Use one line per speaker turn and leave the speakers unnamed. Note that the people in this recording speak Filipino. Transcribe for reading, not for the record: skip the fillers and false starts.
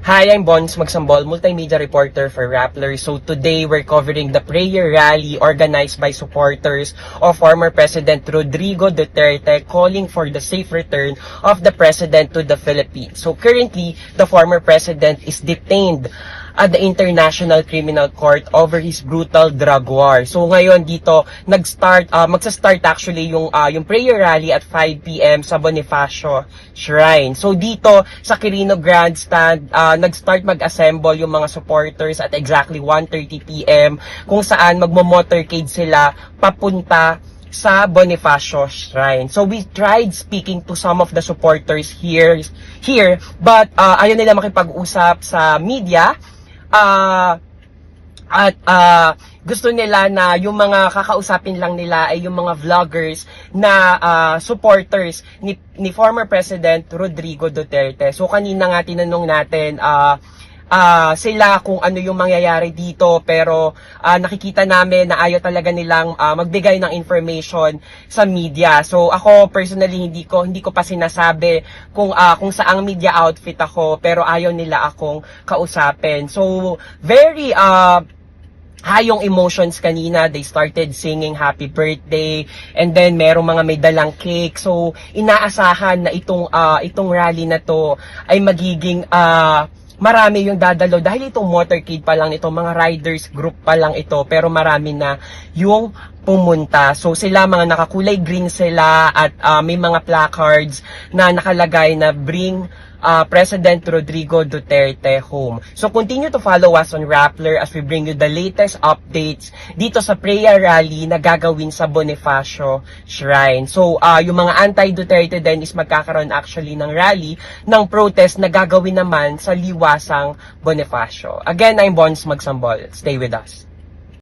Hi, I'm Bons Magsambol, multimedia reporter for Rappler. So today we're covering the prayer rally organized by supporters of former President Rodrigo Duterte calling for the safe return of the president to the Philippines. So currently, the former president is detained at the International Criminal Court over his brutal drug war. So ngayon dito magsa-start actually yung prayer rally at 5 PM sa Bonifacio Shrine. So dito sa Quirino Grandstand, nag-start mag-assemble yung mga supporters at exactly 1:30 PM kung saan magmo-motorcade sila papunta sa Bonifacio Shrine. So we tried speaking to some of the supporters here but ayaw nila makipag-usap sa media. Gusto nila na yung mga kakausapin lang nila ay yung mga vloggers na supporters ni former President Rodrigo Duterte. So kanina nga tinanong natin sila kung ano yung mangyayari dito, pero nakikita namin na ayaw talaga nilang magbigay ng information sa media. So ako personally hindi ko pa sinasabi kung saang media outfit ako, pero ayaw nila akong kausapin. So very hayong emotions kanina. They started singing happy birthday, and then merong mga may dalang cake. So inaasahan na itong rally na to ay magiging marami yung dadalo dahil itong motorcade pa lang, itong mga riders group pa lang ito, pero marami na yung pumunta. So sila mga nakakulay green sila at may mga placards na nakalagay na bring President Rodrigo Duterte home. So continue to follow us on Rappler as we bring you the latest updates dito sa prayer rally na gagawin sa Bonifacio Shrine. So yung mga anti-Duterte din is magkakaroon actually ng rally ng protest na gagawin naman sa liwasang Bonifacio. Again, I'm Bons Magsambol. Stay with us.